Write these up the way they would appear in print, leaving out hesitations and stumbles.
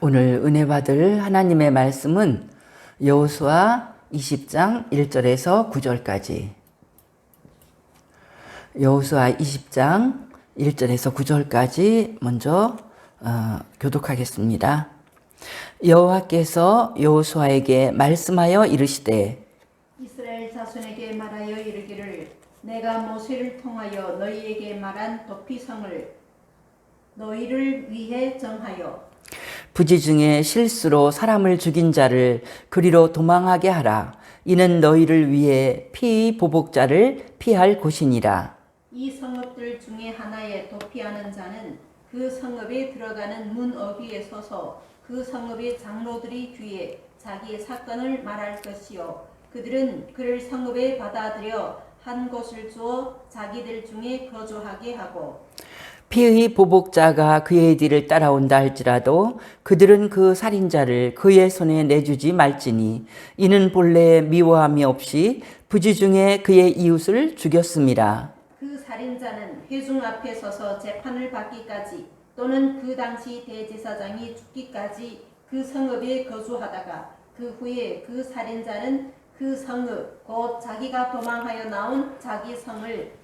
오늘 은혜 받을 하나님의 말씀은 여호수아 20장 1절에서 9절까지. 여호수아 20장 1절에서 9절까지 먼저 교독하겠습니다. 여호와께서 여호수아에게 말씀하여 이르시되 이스라엘 자손에게 말하여 이르기를 내가 모세를 통하여 너희에게 말한 도피성을 너희를 위해 정하여 부지 중에 실수로 사람을 죽인 자를 그리로 도망하게 하라. 이는 너희를 위해 피보복자를 피할 곳이니라. 이 성읍들 중에 하나에 도피하는 자는 그 성읍에 들어가는 문 어귀에 서서 그 성읍의 장로들이 뒤에 자기의 사건을 말할 것이요 그들은 그를 성읍에 받아들여 한 곳을 주어 자기들 중에 거주하게 하고 피의 보복자가 그의 뒤를 따라온다 할지라도 그들은 그 살인자를 그의 손에 내주지 말지니 이는 본래 미워함이 없이 부지 중에 그의 이웃을 죽였음이라. 그 살인자는 회중 앞에 서서 재판을 받기까지 또는 그 당시 대제사장이 죽기까지 그 성읍에 거주하다가 그 후에 그 살인자는 그 성읍 곧 자기가 도망하여 나온 자기 성읍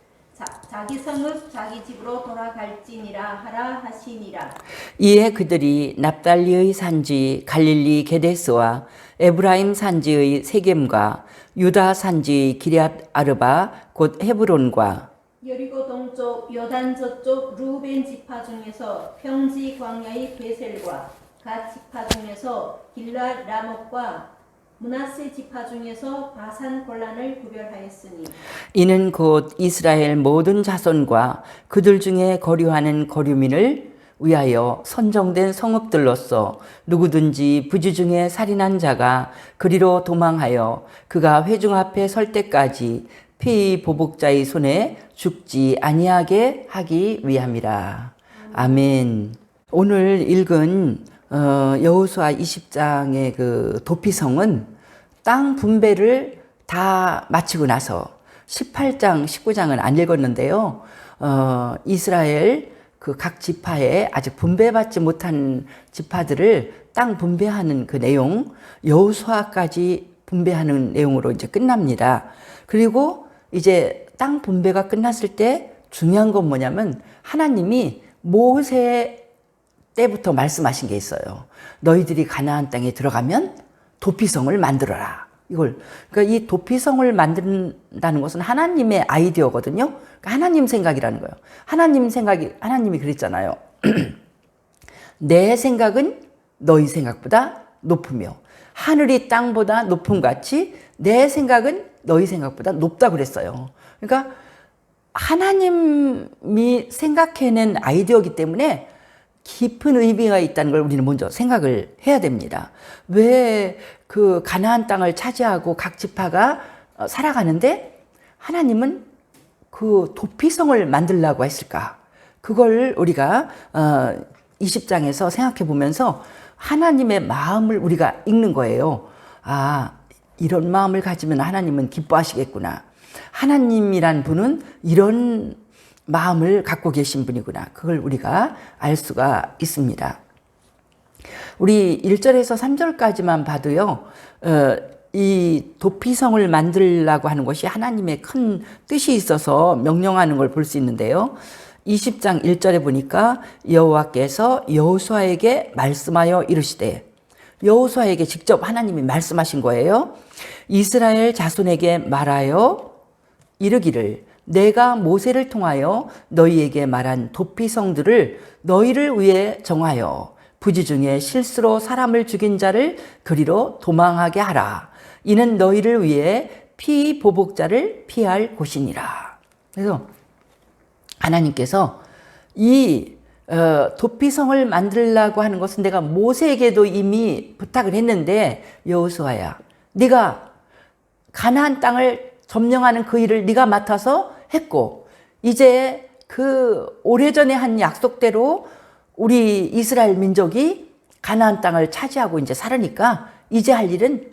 자기 집으로 돌아갈지니라 하라 하시니라. 이에 그들이 납달리의 산지 갈릴리 게데스와 에브라임 산지의 세겜과 유다 산지의 기럇 아르바 곧 헤브론과 여리고 동쪽 요단 저쪽 루벤 지파 중에서 평지 광야의 베셀과 갓 지파 중에서 길랏 라못과 므낫세 지파 중에서 바산 골란을 구별하였으니 이는 곧 이스라엘 모든 자손과 그들 중에 거류하는 거류민을 위하여 선정된 성읍들로서 누구든지 부지 중에 살인한 자가 그리로 도망하여 그가 회중 앞에 설 때까지 피보복자의 손에 죽지 아니하게 하기 위함이라. 아멘. 오늘 읽은 여호수아 20장의 그 도피성은 땅 분배를 다 마치고 나서 18장, 19장은 안 읽었는데요. 이스라엘 그 각 지파에 아직 분배받지 못한 지파들을 땅 분배하는 그 내용, 여호수아까지 분배하는 내용으로 이제 끝납니다. 그리고 이제 땅 분배가 끝났을 때 중요한 건 뭐냐면 하나님이 모세 때부터 말씀하신 게 있어요. 너희들이 가나안 땅에 들어가면 도피성을 만들어라. 이걸 그러니까 이 도피성을 만든다는 것은 하나님의 아이디어거든요. 그러니까 하나님 생각이라는 거예요. 하나님이 그랬잖아요. 내 생각은 너희 생각보다 높으며 하늘이 땅보다 높음 같이 내 생각은 너희 생각보다 높다 그랬어요. 그러니까 하나님이 생각해낸 아이디어이기 때문에 깊은 의미가 있다는 걸 우리는 먼저 생각을 해야 됩니다. 왜 그 가나안 땅을 차지하고 각 지파가 살아가는데 하나님은 그 도피성을 만들려고 했을까? 그걸 우리가 20장에서 생각해 보면서 하나님의 마음을 우리가 읽는 거예요. 아, 이런 마음을 가지면 하나님은 기뻐하시겠구나. 하나님이란 분은 이런 마음을 갖고 계신 분이구나. 그걸 우리가 알 수가 있습니다. 우리 1절에서 3절까지만 봐도요. 이 도피성을 만들려고 하는 것이 하나님의 큰 뜻이 있어서 명령하는 걸 볼 수 있는데요. 20장 1절에 보니까 여호와께서 여호수아에게 말씀하여 이르시되 여호수아에게 직접 하나님이 말씀하신 거예요. 이스라엘 자손에게 말하여 이르기를 내가 모세를 통하여 너희에게 말한 도피성들을 너희를 위해 정하여 부지 중에 실수로 사람을 죽인 자를 그리로 도망하게 하라. 이는 너희를 위해 피보복자를 피할 곳이니라. 그래서 하나님께서 이 도피성을 만들려고 하는 것은 내가 모세에게도 이미 부탁을 했는데 여호수아야, 네가 가나안 땅을 점령하는 그 일을 네가 맡아서 했고 이제 그 오래전에 한 약속대로 우리 이스라엘 민족이 가나안 땅을 차지하고 이제 살으니까 이제 할 일은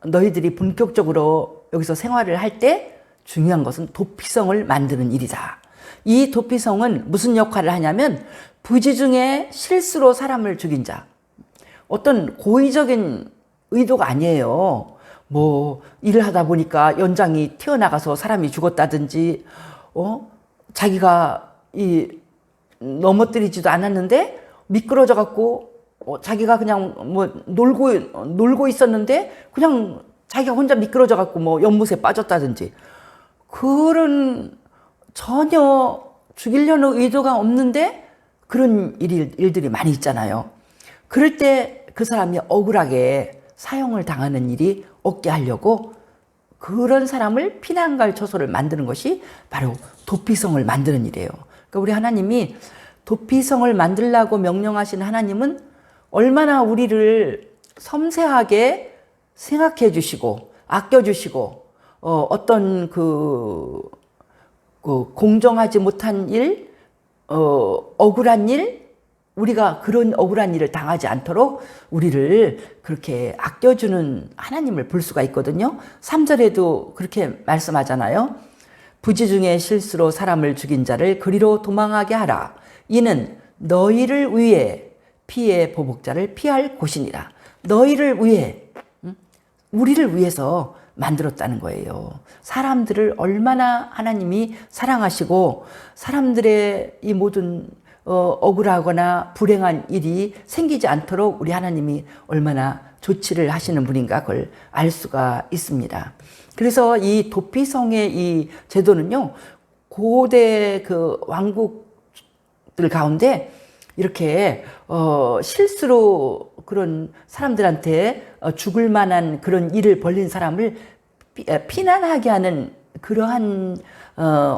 너희들이 본격적으로 여기서 생활을 할 때 중요한 것은 도피성을 만드는 일이다. 이 도피성은 무슨 역할을 하냐면 부지 중에 실수로 사람을 죽인 자. 어떤 고의적인 의도가 아니에요. 뭐 일을 하다 보니까 연장이 튀어나가서 사람이 죽었다든지, 자기가 넘어뜨리지도 않았는데 미끄러져 갖고 자기가 그냥 뭐 놀고 있었는데 그냥 자기가 혼자 미끄러져 갖고 뭐 연못에 빠졌다든지, 그런 전혀 죽이려는 의도가 없는데 그런 일들이 많이 있잖아요. 그럴 때 그 사람이 억울하게 사형을 당하는 일이 없게 하려고 그런 사람을 피난갈 처소를 만드는 것이 바로 도피성을 만드는 일이에요. 그러니까 우리 하나님이 도피성을 만들라고 명령하신 하나님은 얼마나 우리를 섬세하게 생각해 주시고 아껴 주시고, 어떤 그 공정하지 못한 일, 억울한 일, 우리가 그런 억울한 일을 당하지 않도록 우리를 그렇게 아껴주는 하나님을 볼 수가 있거든요. 3절에도 그렇게 말씀하잖아요. 부지 중에 실수로 사람을 죽인 자를 그리로 도망하게 하라. 이는 너희를 위해 피의 보복자를 피할 곳이니라. 너희를 위해, 우리를 위해서 만들었다는 거예요. 사람들을 얼마나 하나님이 사랑하시고 사람들의 이 모든 억울하거나 불행한 일이 생기지 않도록 우리 하나님이 얼마나 조치를 하시는 분인가 그걸 알 수가 있습니다. 그래서 이 도피성의 이 제도는요, 고대 그 왕국들 가운데 이렇게 실수로 그런 사람들한테 죽을 만한 그런 일을 벌린 사람을 피난하게 하는 그러한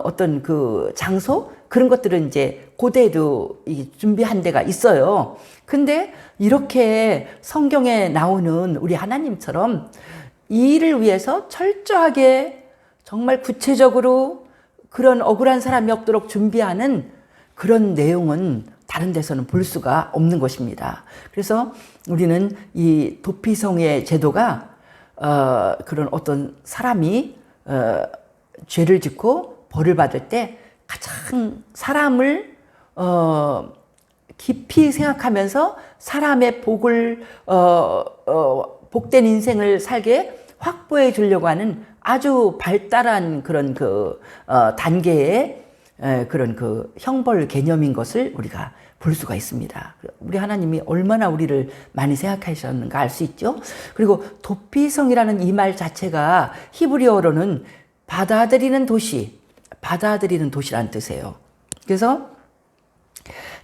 어떤 그 장소, 그런 것들은 이제 고대에도 준비한 데가 있어요. 근데 이렇게 성경에 나오는 우리 하나님처럼 이 일을 위해서 철저하게 정말 구체적으로 그런 억울한 사람이 없도록 준비하는 그런 내용은 다른 데서는 볼 수가 없는 것입니다. 그래서 우리는 이 도피성의 제도가 그런 어떤 사람이 죄를 짓고 벌을 받을 때 가장 사람을 깊이 생각하면서 사람의 복을 복된 인생을 살게 확보해 주려고 하는 아주 발달한 그런 단계의 그런 형벌 개념인 것을 우리가 볼 수가 있습니다. 우리 하나님이 얼마나 우리를 많이 생각하셨는가 알 수 있죠. 그리고 도피성이라는 이 말 자체가 히브리어로는 받아들이는 도시라는 뜻이에요. 그래서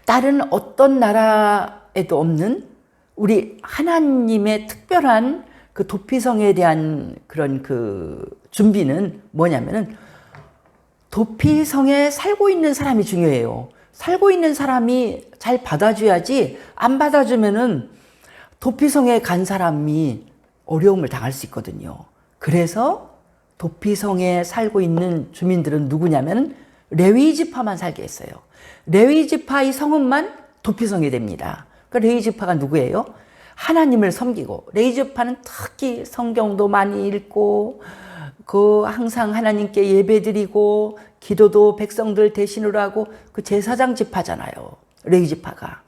다른 어떤 나라에도 없는 우리 하나님의 특별한 그 도피성에 대한 그런 준비는 뭐냐면은 도피성에 살고 있는 사람이 중요해요. 살고 있는 사람이 잘 받아줘야지, 안 받아주면은 도피성에 간 사람이 어려움을 당할 수 있거든요. 그래서 도피성에 살고 있는 주민들은 누구냐면 레위 지파만 살게 했어요. 레위 지파의 성읍만 도피성이 됩니다. 그러니까 레위 지파가 누구예요? 하나님을 섬기고, 레위 지파는 특히 성경도 많이 읽고 항상 하나님께 예배드리고 기도도 백성들 대신으로 하고 그 제사장 지파잖아요. 레위 지파가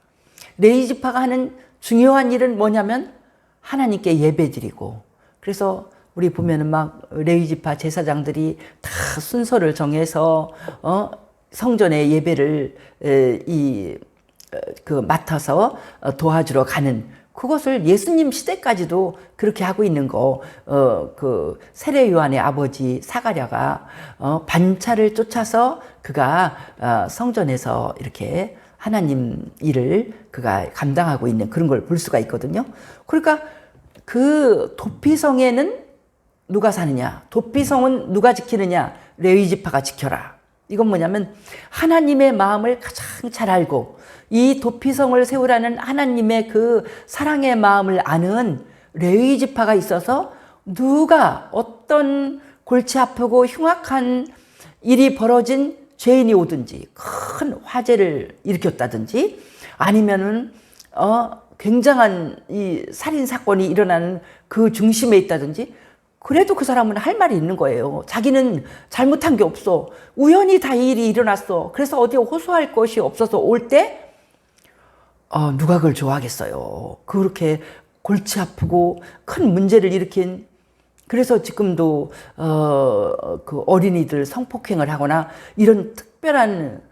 하는 중요한 일은 뭐냐면 하나님께 예배드리고, 그래서 우리 보면은 막 레위 지파 제사장들이 다 순서를 정해서 성전의 예배를 맡아서 도와주러 가는, 그것을 예수님 시대까지도 그렇게 하고 있는 거, 세례 요한의 아버지 사가랴가 반차를 쫓아서 그가 성전에서 이렇게 하나님 일을 그가 감당하고 있는 그런 걸 볼 수가 있거든요. 그러니까 그 도피성에는 누가 사느냐? 도피성은 누가 지키느냐? 레위 지파가 지켜라. 이건 뭐냐면 하나님의 마음을 가장 잘 알고 이 도피성을 세우라는 하나님의 그 사랑의 마음을 아는 레위 지파가 있어서 누가 어떤 골치 아프고 흉악한 일이 벌어진 죄인이 오든지, 큰 화재를 일으켰다든지, 아니면은 굉장한 이 살인 사건이 일어나는 그 중심에 있다든지, 그래도 그 사람은 할 말이 있는 거예요. 자기는 잘못한 게 없어. 우연히 다 이 일이 일어났어. 그래서 어디에 호소할 것이 없어서 올 때, 누가 그걸 좋아하겠어요. 그렇게 골치 아프고 큰 문제를 일으킨, 그래서 지금도 그 어린이들 성폭행을 하거나 이런 특별한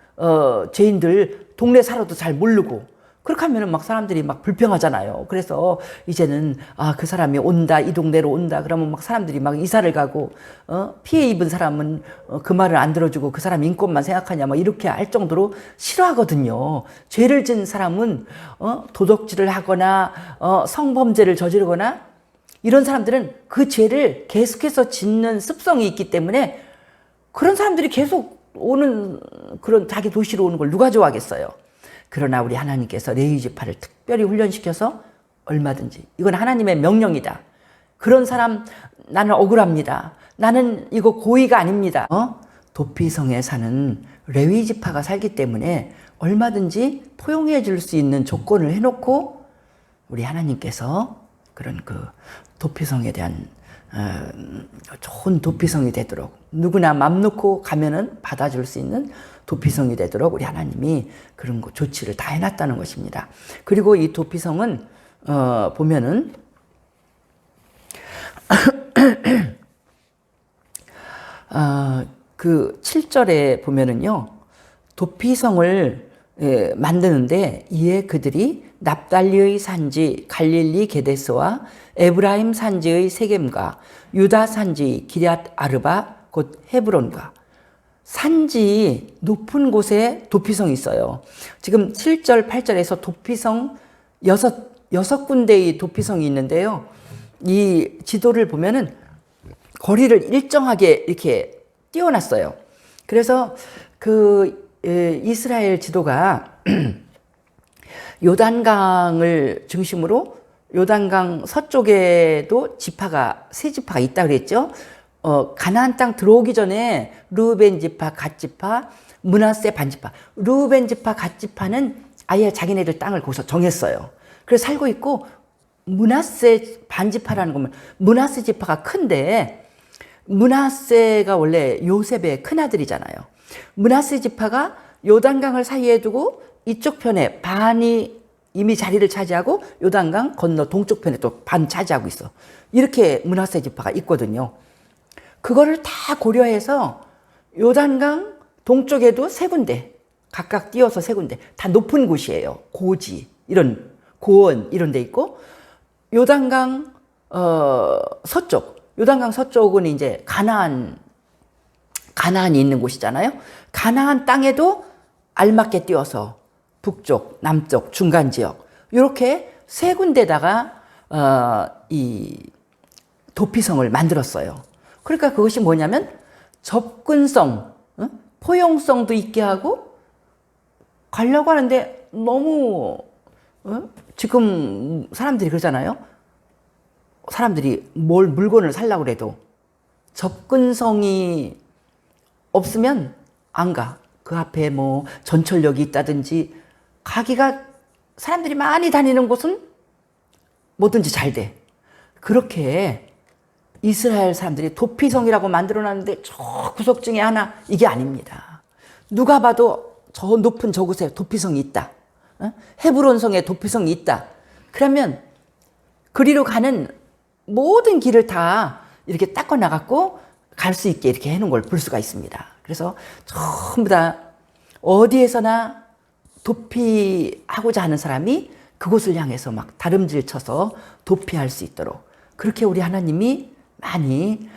죄인들 동네 살아도 잘 모르고, 그렇게 하면은 막 사람들이 막 불평하잖아요. 그래서 이제는 그 사람이 온다, 이 동네로 온다 그러면 막 사람들이 막 이사를 가고, 피해 입은 사람은 그 말을 안 들어주고 그 사람 인권만 생각하냐 막 이렇게 할 정도로 싫어하거든요. 죄를 지은 사람은 도적질을 하거나 성범죄를 저지르거나, 이런 사람들은 그 죄를 계속해서 짓는 습성이 있기 때문에 그런 사람들이 계속 오는, 그런 자기 도시로 오는 걸 누가 좋아하겠어요. 그러나 우리 하나님께서 레위 지파를 특별히 훈련시켜서 얼마든지, 이건 하나님의 명령이다. 그런 사람 나는 억울합니다. 나는 이거 고의가 아닙니다. 도피성에 사는 레위 지파가 살기 때문에 얼마든지 포용해 줄 수 있는 조건을 해놓고 우리 하나님께서 그런 그 도피성에 대한 좋은 도피성이 되도록, 누구나 맘 놓고 가면은 받아줄 수 있는 도피성이 되도록 우리 하나님이 그런 거 조치를 다 해놨다는 것입니다. 그리고 이 도피성은 보면은 그 7절에 보면은요, 도피성을 만드는데 이에 그들이 납달리의 산지 갈릴리 게데스와 에브라임 산지의 세겜과 유다 산지 기럇 아르바 곧 헤브론과, 산지 높은 곳에 도피성이 있어요. 지금 7절 8절에서 도피성 여섯 군데의 도피성이 있는데요. 이 지도를 보면은 거리를 일정하게 이렇게 띄워놨어요. 그래서 그 이스라엘 지도가 요단강을 중심으로 요단강 서쪽에도 세 지파가 있다 그랬죠. 가나안 땅 들어오기 전에 르우벤 지파, 갓 지파, 므낫세 반 지파. 르우벤 지파, 갓 지파는 아예 자기네들 땅을 거기서 정했어요. 그래서 살고 있고, 므낫세 반 지파라는 거면 므낫세 지파가 큰데, 므낫세가 원래 요셉의 큰아들이잖아요. 므낫세 지파가 요단강을 사이에 두고 이쪽 편에 반이 이미 자리를 차지하고 요단강 건너 동쪽 편에 또 반 차지하고 있어. 이렇게 므낫세 지파가 있거든요. 그거를 다 고려해서 요단강 동쪽에도 세 군데, 각각 띄어서 세 군데, 다 높은 곳이에요. 고지, 이런 고원 이런 데 있고, 요단강 요단강 서쪽은 이제 가나안이 있는 곳이잖아요. 가나안 땅에도 알맞게 띄어서 북쪽, 남쪽, 중간 지역 이렇게 세 군데다가 이 도피성을 만들었어요. 그러니까 그것이 뭐냐면 접근성, 포용성도 있게 하고, 가려고 하는데 너무 지금 사람들이 그러잖아요. 사람들이 물건을 사려고 그래도 접근성이 없으면 안 가. 그 앞에 뭐 전철역이 있다든지, 가기가 사람들이 많이 다니는 곳은 뭐든지 잘 돼. 그렇게 이스라엘 사람들이 도피성이라고 만들어놨는데 저 구석 중에 하나, 이게 아닙니다. 누가 봐도 저 높은 저곳에 도피성이 있다. 헤브론성에 도피성이 있다. 그러면 그리로 가는 모든 길을 다 이렇게 닦아 나갔고 갈 수 있게 이렇게 해놓은 걸 볼 수가 있습니다. 그래서 전부 다 어디에서나 도피하고자 하는 사람이 그곳을 향해서 막 다름질 쳐서 도피할 수 있도록, 그렇게 우리 하나님이 많이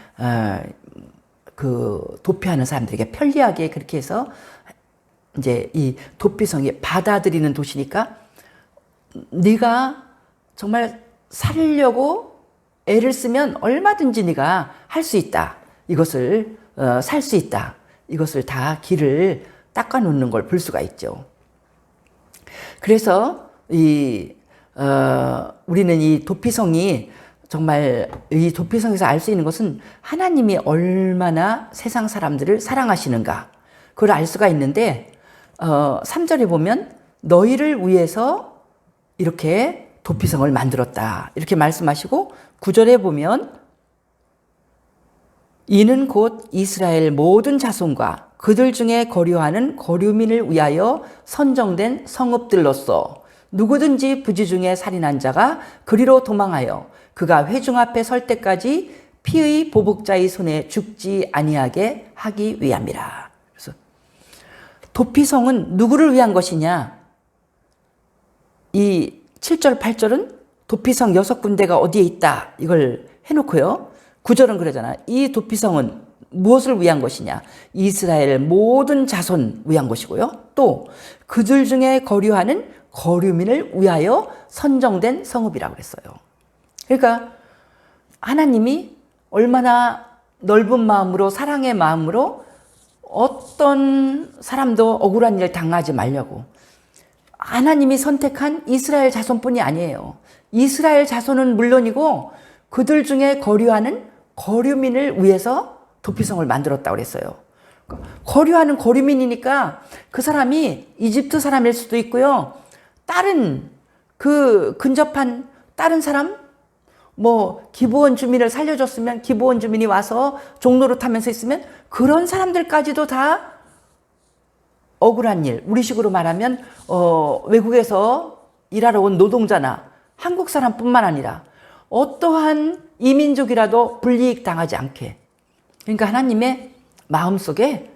그 도피하는 사람들에게 편리하게 그렇게 해서 이제 이 도피성이 받아들이는 도시니까, 네가 정말 살려고 애를 쓰면 얼마든지 네가 할 수 있다. 이것을 살 수 있다. 이것을 다 길을 닦아 놓는 걸 볼 수가 있죠. 그래서 우리는 이 도피성이 정말, 이 도피성에서 알 수 있는 것은 하나님이 얼마나 세상 사람들을 사랑하시는가, 그걸 알 수가 있는데, 3절에 보면 너희를 위해서 이렇게 도피성을 만들었다 이렇게 말씀하시고, 9절에 보면 이는 곧 이스라엘 모든 자손과 그들 중에 거류하는 거류민을 위하여 선정된 성읍들로서 누구든지 부지 중에 살인한 자가 그리로 도망하여 그가 회중 앞에 설 때까지 피의 보복자의 손에 죽지 아니하게 하기 위함이라. 그래서 도피성은 누구를 위한 것이냐? 이 7절, 8절은 도피성 6군데가 어디에 있다 이걸 해놓고요. 9절은 그러잖아. 이 도피성은 무엇을 위한 것이냐? 이스라엘 모든 자손 위한 것이고요. 또 그들 중에 거류하는 거류민을 위하여 선정된 성읍이라고 그랬어요. 그러니까 하나님이 얼마나 넓은 마음으로, 사랑의 마음으로 어떤 사람도 억울한 일 당하지 말려고 하나님이 선택한 이스라엘 자손뿐이 아니에요. 이스라엘 자손은 물론이고 그들 중에 거류하는 거류민을 위해서 도피성을 만들었다고 그랬어요. 거류하는 거류민이니까 그 사람이 이집트 사람일 수도 있고요. 다른 그 근접한 다른 사람, 뭐 기브온 주민을 살려줬으면 기브온 주민이 와서 종로를 타면서 있으면 그런 사람들까지도 다 억울한 일, 우리식으로 말하면 외국에서 일하러 온 노동자나 한국 사람뿐만 아니라 어떠한 이민족이라도 불이익 당하지 않게. 그러니까 하나님의 마음속에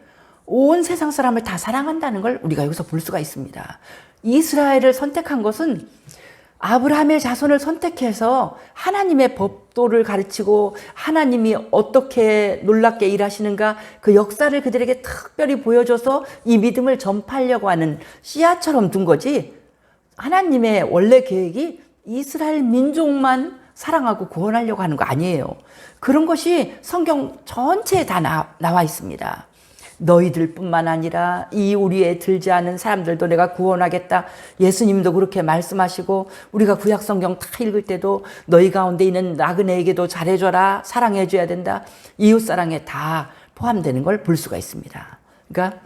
온 세상 사람을 다 사랑한다는 걸 우리가 여기서 볼 수가 있습니다. 이스라엘을 선택한 것은 아브라함의 자손을 선택해서 하나님의 법도를 가르치고 하나님이 어떻게 놀랍게 일하시는가 그 역사를 그들에게 특별히 보여줘서 이 믿음을 전파하려고 하는 씨앗처럼 둔 거지. 하나님의 원래 계획이 이스라엘 민족만 사랑하고 구원하려고 하는 거 아니에요. 그런 것이 성경 전체에 다 나와 있습니다. 너희들뿐만 아니라 이 우리에 들지 않은 사람들도 내가 구원하겠다. 예수님도 그렇게 말씀하시고 우리가 구약 성경 다 읽을 때도 너희 가운데 있는 나그네에게도 잘해줘라. 사랑해줘야 된다. 이웃사랑에 다 포함되는 걸 볼 수가 있습니다. 그러니까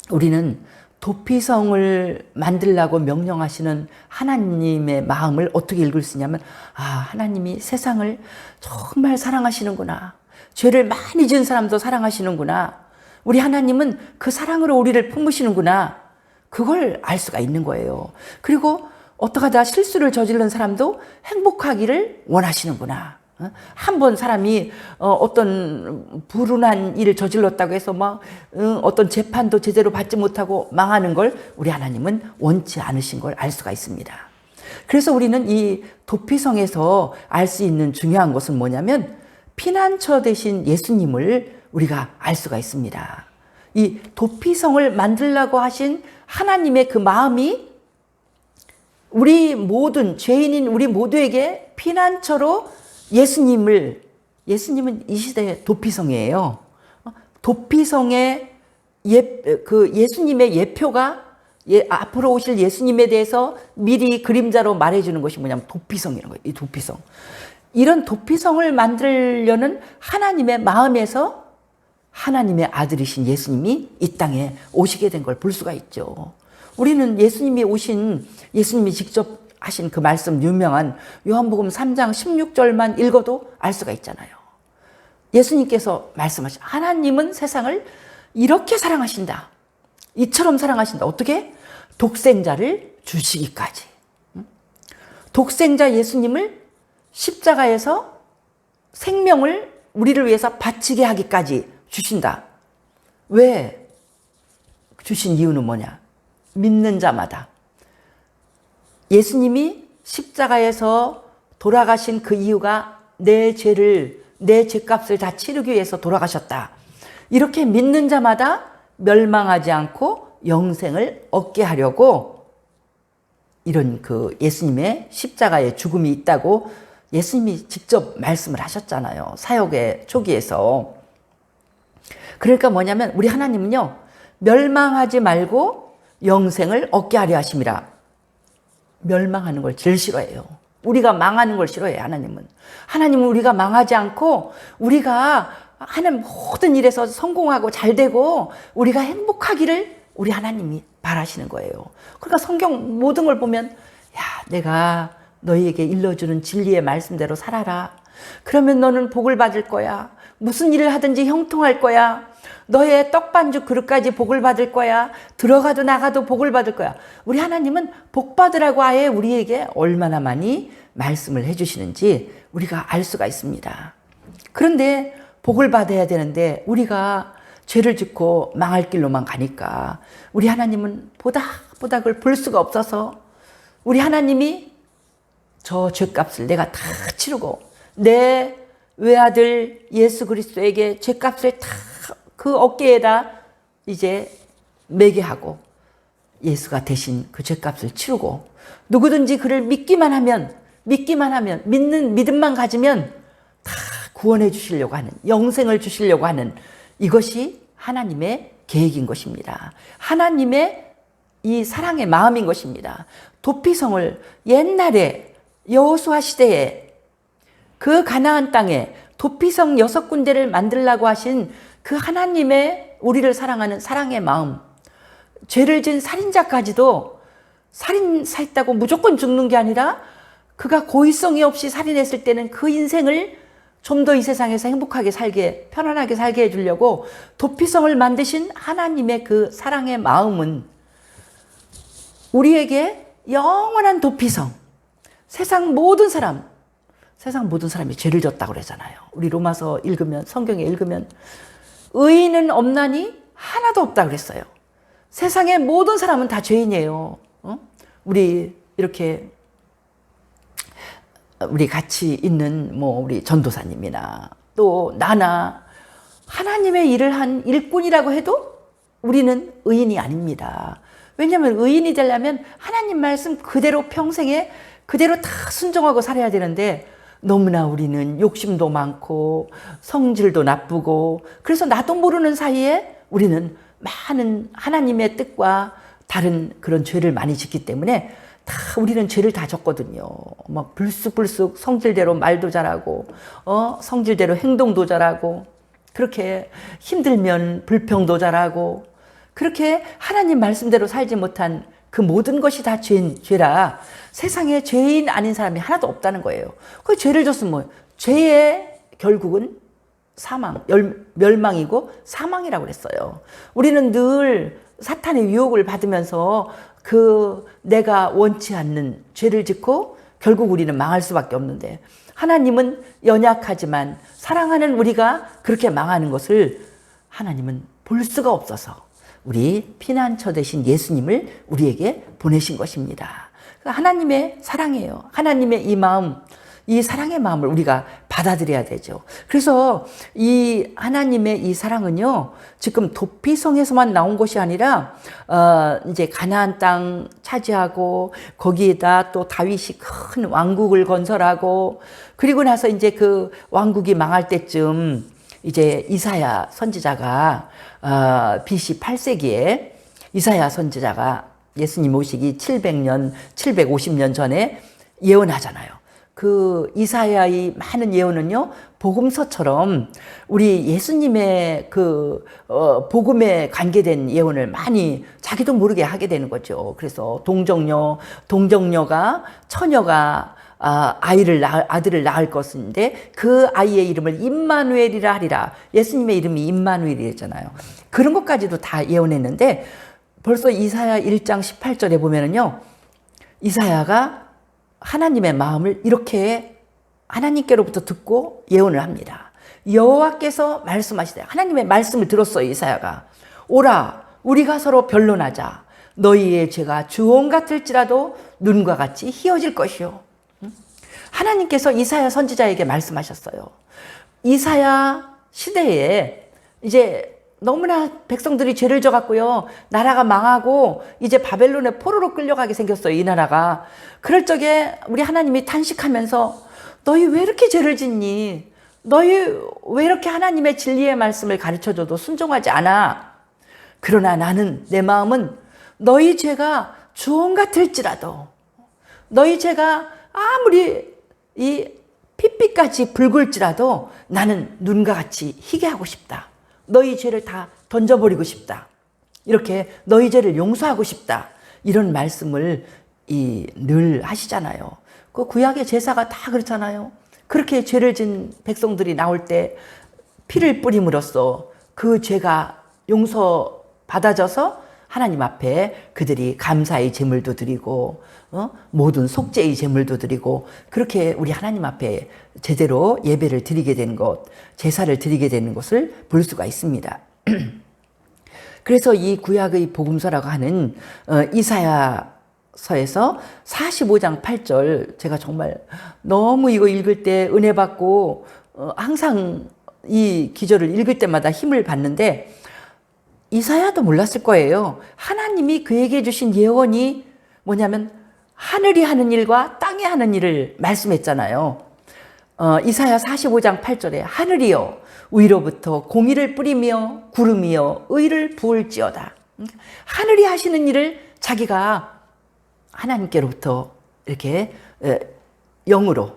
우리는 도피성을 만들라고 명령하시는 하나님의 마음을 어떻게 읽을 수 있냐면 하나님이 세상을 정말 사랑하시는구나. 죄를 많이 지은 사람도 사랑하시는구나. 우리 하나님은 그 사랑으로 우리를 품으시는구나. 그걸 알 수가 있는 거예요. 그리고 어떡하다 실수를 저지른 사람도 행복하기를 원하시는구나. 한 번 사람이 어떤 불운한 일을 저질렀다고 해서 막 어떤 재판도 제대로 받지 못하고 망하는 걸 우리 하나님은 원치 않으신 걸 알 수가 있습니다. 그래서 우리는 이 도피성에서 알 수 있는 중요한 것은 뭐냐면 피난처 되신 예수님을 우리가 알 수가 있습니다. 이 도피성을 만들라고 하신 하나님의 그 마음이 우리 모든 죄인인 우리 모두에게 피난처로 예수님은 이 시대의 도피성이에요. 도피성의 예수님의 예표가 앞으로 오실 예수님에 대해서 미리 그림자로 말해주는 것이 뭐냐면 도피성이라는 거예요. 이 도피성. 이런 도피성을 만들려는 하나님의 마음에서 하나님의 아들이신 예수님이 이 땅에 오시게 된 걸 볼 수가 있죠. 우리는 예수님이 직접 하신 그 말씀 유명한 요한복음 3장 16절만 읽어도 알 수가 있잖아요. 예수님께서 말씀하신 하나님은 세상을 이렇게 사랑하신다. 이처럼 사랑하신다. 어떻게? 독생자를 주시기까지. 독생자 예수님을 십자가에서 생명을 우리를 위해서 바치게 하기까지 주신다. 왜? 주신 이유는 뭐냐? 믿는 자마다. 예수님이 십자가에서 돌아가신 그 이유가 내 죄값을 다 치르기 위해서 돌아가셨다. 이렇게 믿는 자마다 멸망하지 않고 영생을 얻게 하려고 이런 그 예수님의 십자가의 죽음이 있다고 예수님이 직접 말씀을 하셨잖아요. 사역의 초기에서. 그러니까 뭐냐면 우리 하나님은요. 멸망하지 말고 영생을 얻게 하려 하심이라. 멸망하는 걸 제일 싫어해요. 우리가 망하는 걸 싫어해요. 하나님은 우리가 망하지 않고 우리가 하는 모든 일에서 성공하고 잘되고 우리가 행복하기를 우리 하나님이 바라시는 거예요. 그러니까 성경 모든 걸 보면 내가 너희에게 일러주는 진리의 말씀대로 살아라. 그러면 너는 복을 받을 거야. 무슨 일을 하든지 형통할 거야. 너의 떡반죽 그릇까지 복을 받을 거야. 들어가도 나가도 복을 받을 거야. 우리 하나님은 복 받으라고 아예 우리에게 얼마나 많이 말씀을 해주시는지 우리가 알 수가 있습니다. 그런데 복을 받아야 되는데 우리가 죄를 짓고 망할 길로만 가니까 우리 하나님은 보다 그걸 볼 수가 없어서 우리 하나님이 저 죄값을 내가 다 치르고 내 외아들 예수 그리스도에게 죄값을 다 그 어깨에다 이제 매게 하고 예수가 대신 그 죄값을 치르고 누구든지 그를 믿기만 하면 믿는 믿음만 가지면 다 구원해 주시려고 하는 영생을 주시려고 하는 이것이 하나님의 계획인 것입니다. 하나님의 이 사랑의 마음인 것입니다. 도피성을 옛날에 여호수아 시대에 그 가나안 땅에 도피성 6군데를 만들라고 하신 그 하나님의 우리를 사랑하는 사랑의 마음, 죄를 지은 살인자까지도 살인사했다고 무조건 죽는 게 아니라 그가 고의성이 없이 살인했을 때는 그 인생을 좀 더 이 세상에서 행복하게 살게, 편안하게 살게 해주려고 도피성을 만드신 하나님의 그 사랑의 마음은 우리에게 영원한 도피성, 세상 모든 사람이 죄를 졌다고 그러잖아요. 우리 로마서 읽으면, 성경에 읽으면 의인은 없나니 하나도 없다 그랬어요. 세상의 모든 사람은 다 죄인이에요. 우리 이렇게 우리 같이 있는 우리 전도사님이나 또 나나 하나님의 일을 한 일꾼이라고 해도 우리는 의인이 아닙니다. 왜냐하면 의인이 되려면 하나님 말씀 그대로 평생에 그대로 다 순종하고 살아야 되는데 너무나 우리는 욕심도 많고 성질도 나쁘고 그래서 나도 모르는 사이에 우리는 많은 하나님의 뜻과 다른 그런 죄를 많이 짓기 때문에 다 우리는 죄를 다 졌거든요. 막 불쑥불쑥 성질대로 말도 잘하고 성질대로 행동도 잘하고 그렇게 힘들면 불평도 잘하고 그렇게 하나님 말씀대로 살지 못한 그 모든 것이 다 죄라 세상에 죄인 아닌 사람이 하나도 없다는 거예요. 그 죄를 졌으면 뭐예요? 죄의 결국은 사망, 멸망이고 사망이라고 그랬어요. 우리는 늘 사탄의 유혹을 받으면서 그 내가 원치 않는 죄를 짓고 결국 우리는 망할 수밖에 없는데 하나님은 연약하지만 사랑하는 우리가 그렇게 망하는 것을 하나님은 볼 수가 없어서 우리 피난처 되신 예수님을 우리에게 보내신 것입니다. 하나님의 사랑이에요. 하나님의 이 마음, 이 사랑의 마음을 우리가 받아들여야 되죠. 그래서 이 하나님의 이 사랑은요, 지금 도피성에서만 나온 것이 아니라 이제 가나안 땅 차지하고 거기에다 또 다윗이 큰 왕국을 건설하고 그리고 나서 이제 그 왕국이 망할 때쯤 이제 이사야 선지자가 BC 8세기에 이사야 선지자가 예수님 오시기 700년, 750년 전에 예언하잖아요. 그 이사야의 많은 예언은요, 복음서처럼 우리 예수님의 그 복음에 관계된 예언을 많이 자기도 모르게 하게 되는 거죠. 그래서 동정녀가 처녀가 아들을 낳을 것인데 그 아이의 이름을 임마누엘이라 하리라. 예수님의 이름이 임마누엘이었잖아요. 그런 것까지도 다 예언했는데 벌써 이사야 1장 18절에 보면은요, 이사야가 하나님의 마음을 이렇게 하나님께로부터 듣고 예언을 합니다. 여호와께서 말씀하시되, 하나님의 말씀을 들었어요. 이사야가 오라 우리가 서로 변론하자. 너희의 죄가 주홍 같을지라도 눈과 같이 희어질 것이요. 하나님께서 이사야 선지자에게 말씀하셨어요. 이사야 시대에 이제 너무나 백성들이 죄를 져갖고요, 나라가 망하고 이제 바벨론의 포로로 끌려가게 생겼어요. 이 나라가. 그럴 적에 우리 하나님이 탄식하면서 너희 왜 이렇게 죄를 짓니? 너희 왜 이렇게 하나님의 진리의 말씀을 가르쳐줘도 순종하지 않아? 그러나 나는, 내 마음은 너희 죄가 주홍 같을지라도, 너희 죄가 아무리 이 핏빛같이 붉을지라도 나는 눈과 같이 희게 하고 싶다. 너희 죄를 다 던져버리고 싶다. 이렇게 너희 죄를 용서하고 싶다. 이런 말씀을 늘 하시잖아요. 그 구약의 제사가 다 그렇잖아요. 그렇게 죄를 진 백성들이 나올 때 피를 뿌림으로써 그 죄가 용서받아져서 하나님 앞에 그들이 감사의 제물도 드리고 모든 속죄의 제물도 드리고 그렇게 우리 하나님 앞에 제대로 예배를 드리게 된 것, 제사를 드리게 되는 것을 볼 수가 있습니다. 그래서 이 구약의 복음서라고 하는 이사야서에서 45장 8절, 제가 정말 너무 이거 읽을 때 은혜 받고 항상 이 기절을 읽을 때마다 힘을 받는데, 이사야도 몰랐을 거예요. 하나님이 그에게 주신 예언이 뭐냐면 하늘이 하는 일과 땅이 하는 일을 말씀했잖아요. 이사야 45장 8절에 하늘이여 위로부터 공의를 뿌리며 구름이여 의를 부을지어다. 하늘이 하시는 일을 자기가 하나님께로부터 이렇게 영으로,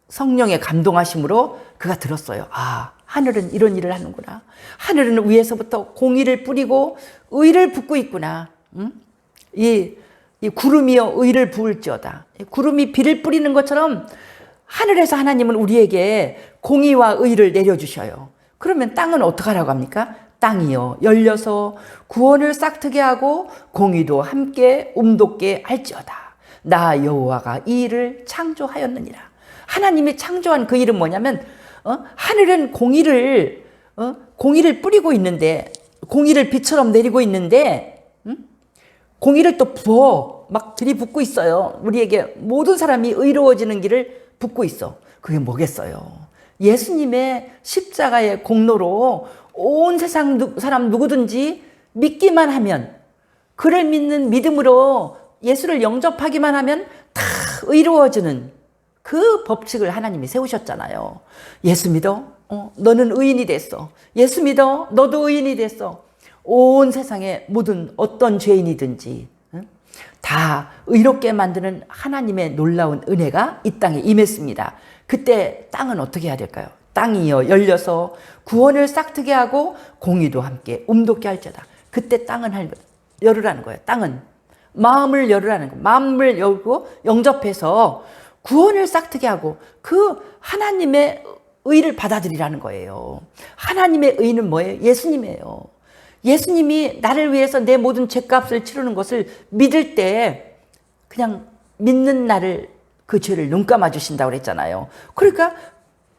성령의 감동하심으로 그가 들었어요. 아, 하늘은 이런 일을 하는구나. 하늘은 위에서부터 공의를 뿌리고 의를 붓고 있구나. 이 구름이여 의를 부을지어다. 구름이 비를 뿌리는 것처럼 하늘에서 하나님은 우리에게 공의와 의를 내려주셔요. 그러면 땅은 어떡하라고 합니까? 땅이여 열려서 구원을 싹트게 하고 공의도 함께 움돋게 할지어다. 나 여호와가 이 일을 창조하였느니라. 하나님이 창조한 그 일은 뭐냐면 하늘은 공의를 공의를 있는데, 공의를 비처럼 내리고 있는데, 공의를 또 부어 막 들이붓고 있어요. 우리에게 모든 사람이 의로워지는 길을 붓고 있어. 그게 뭐겠어요? 예수님의 십자가의 공로로 온 세상 사람 누구든지 믿기만 하면, 그를 믿는 믿음으로 예수를 영접하기만 하면 다 의로워지는 그 법칙을 하나님이 세우셨잖아요. 예수 믿어? 너는 의인이 됐어. 예수 믿어? 너도 의인이 됐어. 온 세상의 모든 어떤 죄인이든지 다 의롭게 만드는 하나님의 놀라운 은혜가 이 땅에 임했습니다. 그때 땅은 어떻게 해야 될까요? 땅이여 열려서 구원을 싹트게 하고 공의도 함께 움돋게 할지어다. 그때 땅은 열으라는 거예요. 땅은 마음을 열으라는 거예요. 마음을 열고 영접해서 구원을 싹트게 하고 그 하나님의 의를 받아들이라는 거예요. 하나님의 의는 뭐예요? 예수님이에요. 예수님이 나를 위해서 내 모든 죄값을 치르는 것을 믿을 때 그냥 믿는 나를, 그 죄를 눈 감아 주신다고 그랬잖아요. 그러니까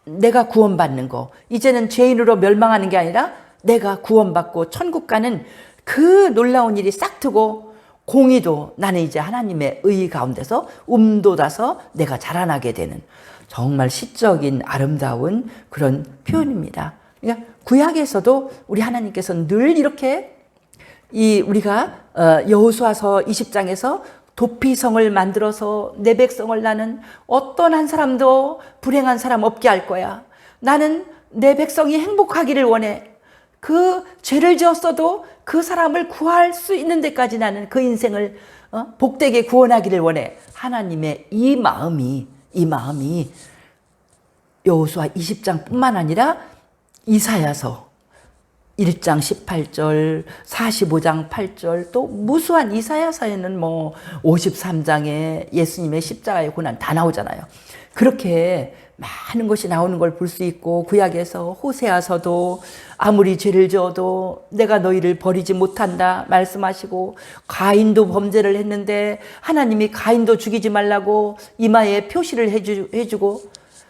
내가 구원받는 거, 이제는 죄인으로 멸망하는 게 아니라 내가 구원받고 천국 가는 그 놀라운 일이 싹트고, 공의도 나는 이제 하나님의 의 가운데서 움돋아서 내가 자라나게 되는 정말 시적인 아름다운 그런 표현입니다. 그러니까 구약에서도 우리 하나님께서는 늘 이렇게 우리가 여호수아서 20장에서 도피성을 만들어서 내 백성을 나는 어떤 한 사람도 불행한 사람 없게 할 거야. 나는 내 백성이 행복하기를 원해. 그 죄를 지었어도 그 사람을 구할 수 있는 데까지 나는 그 인생을 복되게 구원하기를 원해. 하나님의 이 마음이 여호수아 20장뿐만 아니라 이사야서 1장 18절, 45장 8절, 또 무수한 이사야서에는 뭐 53장에 예수님의 십자가의 고난 다 나오잖아요. 그렇게 많은 것이 나오는 걸 볼 수 있고, 구약에서 호세아서도 아무리 죄를 지어도 내가 너희를 버리지 못한다 말씀하시고, 가인도 범죄를 했는데 하나님이 가인도 죽이지 말라고 이마에 표시를 해주고,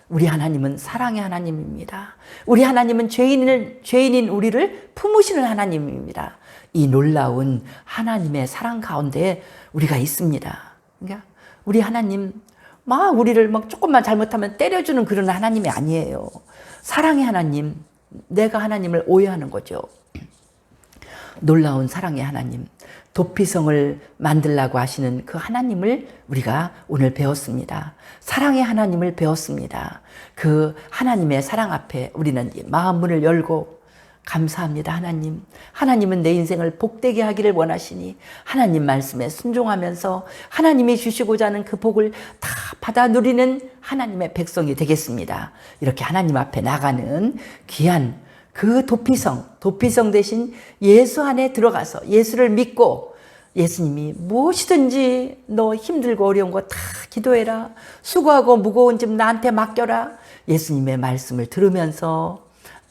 우리 하나님은 사랑의 하나님입니다. 우리 하나님은 죄인인 우리를 품으시는 하나님입니다. 이 놀라운 하나님의 사랑 가운데 우리가 있습니다. 그러니까 우리 하나님 우리를 조금만 잘못하면 때려주는 그런 하나님이 아니에요. 사랑의 하나님, 내가 하나님을 오해하는 거죠. 놀라운 사랑의 하나님, 도피성을 만들라고 하시는 그 하나님을 우리가 오늘 배웠습니다. 사랑의 하나님을 배웠습니다. 그 하나님의 사랑 앞에 우리는 마음문을 열고, 감사합니다 하나님. 하나님은 내 인생을 복되게 하기를 원하시니 하나님 말씀에 순종하면서 하나님이 주시고자 하는 그 복을 다 받아 누리는 하나님의 백성이 되겠습니다. 이렇게 하나님 앞에 나가는 귀한 그 도피성 대신 예수 안에 들어가서 예수를 믿고, 예수님이 무엇이든지 너 힘들고 어려운 거 다 기도해라. 수고하고 무거운 짐 나한테 맡겨라. 예수님의 말씀을 들으면서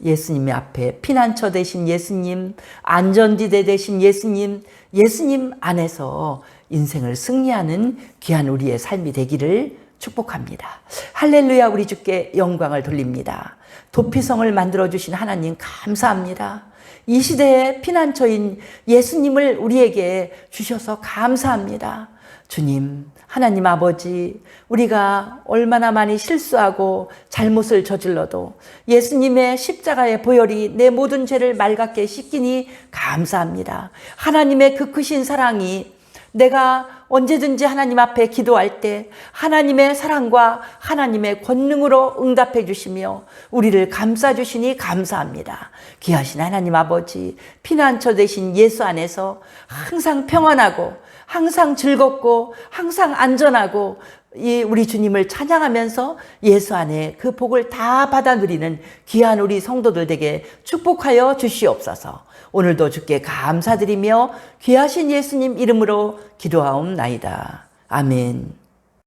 예수님의 앞에 피난처 되신 예수님, 안전지대 되신 예수님, 예수님 안에서 인생을 승리하는 귀한 우리의 삶이 되기를 축복합니다. 할렐루야. 우리 주께 영광을 돌립니다. 도피성을 만들어주신 하나님 감사합니다. 이 시대의 피난처인 예수님을 우리에게 주셔서 감사합니다. 주님, 하나님 아버지, 우리가 얼마나 많이 실수하고 잘못을 저질러도 예수님의 십자가의 보혈이 내 모든 죄를 맑게 씻기니 감사합니다. 하나님의 그 크신 사랑이 내가 언제든지 하나님 앞에 기도할 때 하나님의 사랑과 하나님의 권능으로 응답해 주시며 우리를 감싸 주시니 감사합니다. 귀하신 하나님 아버지, 피난처 되신 예수 안에서 항상 평안하고 항상 즐겁고 항상 안전하고 이 우리 주님을 찬양하면서 예수 안에 그 복을 다 받아 누리는 귀한 우리 성도들 되게 축복하여 주시옵소서. 오늘도 주께 감사드리며 귀하신 예수님 이름으로 기도하옵나이다. 아멘.